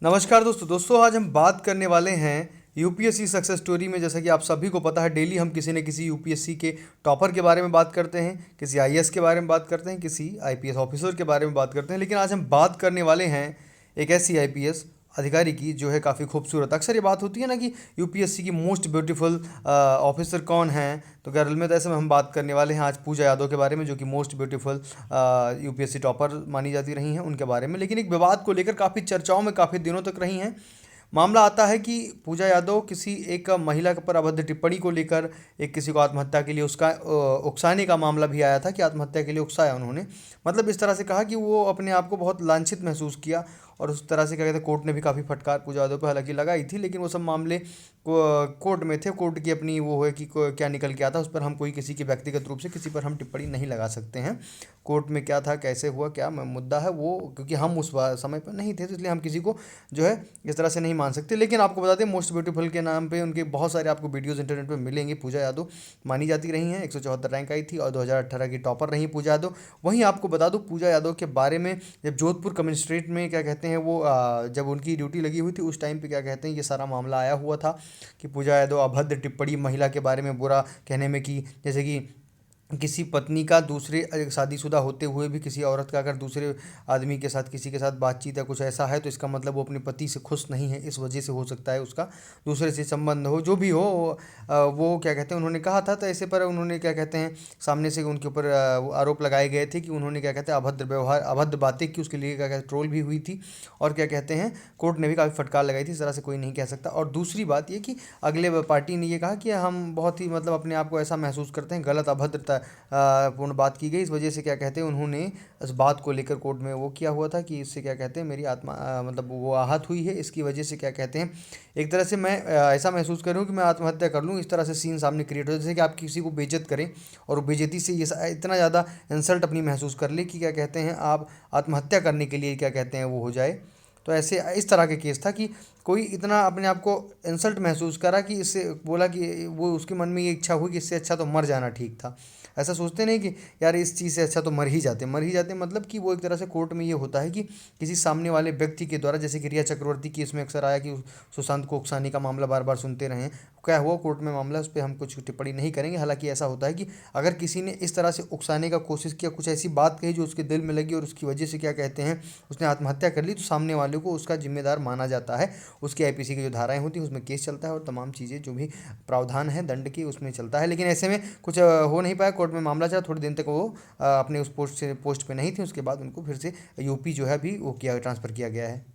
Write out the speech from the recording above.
नमस्कार दोस्तों आज हम बात करने वाले हैं यूपीएससी सक्सेस स्टोरी में। जैसा कि आप सभी को पता है, डेली हम किसी न किसी यूपीएससी के टॉपर के बारे में बात करते हैं, किसी आईएएस के बारे में बात करते हैं, किसी आईपीएस ऑफिसर के बारे में बात करते हैं। लेकिन आज हम बात करने वाले हैं एक ऐसी आईपीएस अधिकारी की जो है काफ़ी खूबसूरत। अक्सर ये बात होती है ना कि यूपीएससी की मोस्ट ब्यूटीफुल ऑफिसर कौन है, तो केरल में तो ऐसे में हम बात करने वाले हैं आज पूजा यादव के बारे में, जो कि मोस्ट ब्यूटीफुल यूपीएससी टॉपर मानी जाती रही हैं उनके बारे में। लेकिन एक विवाद को लेकर काफ़ी चर्चाओं में काफ़ी दिनों तक रही हैं। मामला आता है कि पूजा यादव किसी एक महिला पर अभद्र टिप्पणी को लेकर एक किसी को आत्महत्या के लिए उसका उकसाने का मामला भी आया था कि आत्महत्या के लिए उकसाया उन्होंने। मतलब इस तरह से कहा कि वो अपने आप को बहुत लांछित महसूस किया, और उस तरह से क्या कहते हैं, कोर्ट ने भी काफ़ी फटकार पूजा यादव पर हालांकि लगाई थी। लेकिन वो सब मामले कोर्ट में थे, कोर्ट की अपनी वो है कि क्या निकल के आता, उस पर हम कोई किसी की व्यक्तिगत रूप से किसी पर हम टिप्पणी नहीं लगा सकते हैं। कोर्ट में क्या था, कैसे हुआ, क्या मुद्दा है वो, क्योंकि हम उस समय पर नहीं थे, तो इसलिए हम किसी को जो है इस तरह से नहीं मान सकते। लेकिन आपको बता दें, मोस्ट ब्यूटीफुल के नाम पे उनके बहुत सारे आपको वीडियोस इंटरनेट पे मिलेंगे। पूजा यादव मानी जाती रही हैं, 174 रैंक आई थी और 2018 की टॉपर रही पूजा यादव। वहीं आपको बता दूं पूजा यादव के बारे में, जब जोधपुर कमिश्नरेट में क्या कहते हैं वो जब उनकी ड्यूटी लगी हुई थी, उस टाइम पे क्या कहते हैं ये सारा मामला आया हुआ था कि पूजा यादव अभद्र टिप्पणी महिला के बारे में बुरा कहने में की। जैसे कि किसी पत्नी का दूसरे शादीशुदा होते हुए भी किसी औरत का अगर दूसरे आदमी के साथ किसी के साथ बातचीत या कुछ ऐसा है, तो इसका मतलब वो अपने पति से खुश नहीं है, इस वजह से हो सकता है उसका दूसरे से संबंध हो, जो भी हो। वो क्या कहते हैं उन्होंने कहा था। तो ऐसे पर उन्होंने क्या कहते हैं सामने से उनके ऊपर वो आरोप लगाए गए थे कि उन्होंने क्या कहते हैं अभद्र व्यवहार अभद्र बातें की, उसके लिए क्या कहते हैं ट्रोल भी हुई थी। और क्या कहते हैं कोर्ट ने भी काफ़ी फटकार लगाई थी, इस तरह से कोई नहीं कह सकता। और दूसरी बात ये कि अगले पार्टी ने ये कहा कि हम बहुत ही मतलब अपने आप को ऐसा महसूस करते हैं, गलत अभद्रता पूर्ण बात की गई। इस वजह से क्या कहते हैं उन्होंने इस बात को लेकर कोर्ट में वो किया हुआ था कि इससे क्या कहते हैं मेरी आत्मा मतलब वो आहत हुई है, इसकी वजह से क्या कहते हैं एक तरह से मैं ऐसा महसूस कर रहा हूँ कि मैं आत्महत्या कर लूँ। इस तरह से सीन सामने क्रिएट हो, जैसे कि आप किसी को बेइज्जत करें और वो बेइज्जती से ये इतना ज़्यादा इंसल्ट अपनी महसूस कर ले कि क्या कहते हैं आप आत्महत्या करने के लिए क्या कहते हैं वो हो जाए। तो ऐसे इस तरह के केस था कि कोई इतना अपने आप को इंसल्ट महसूस करा कि इससे बोला कि वो उसके मन में ये इच्छा हुई कि इससे अच्छा तो मर जाना ठीक था। ऐसा सोचते नहीं कि यार इस चीज़ से अच्छा तो मर ही जाते, मतलब कि वो एक तरह से कोर्ट में ये होता है कि किसी सामने वाले व्यक्ति के द्वारा, जैसे कि रिया चक्रवर्ती की इसमें अक्सर आया कि सुशांत को उकसाने का मामला बार बार सुनते रहे हैं। क्या हुआ कोर्ट में मामला, उस पर हम कुछ टिप्पणी नहीं करेंगे। हालांकि ऐसा होता है कि अगर किसी ने इस तरह से उकसाने का कोशिश किया, कुछ ऐसी बात कही जो उसके दिल में लगी और उसकी वजह से क्या कहते हैं उसने आत्महत्या कर ली, तो सामने वाले को उसका जिम्मेदार माना जाता है। उसकी आईपीसी की जो धाराएं होती हैं उसमें केस चलता है और तमाम चीज़ें जो भी प्रावधान है दंड की उसमें चलता है। लेकिन ऐसे में कुछ हो नहीं पाया, कोर्ट में मामला चला। थोड़ी दिन तक वो अपने उस पोस्ट पे नहीं थे, उसके बाद उनको फिर से यूपी जो है अभी वो किया ट्रांसफ़र किया गया है।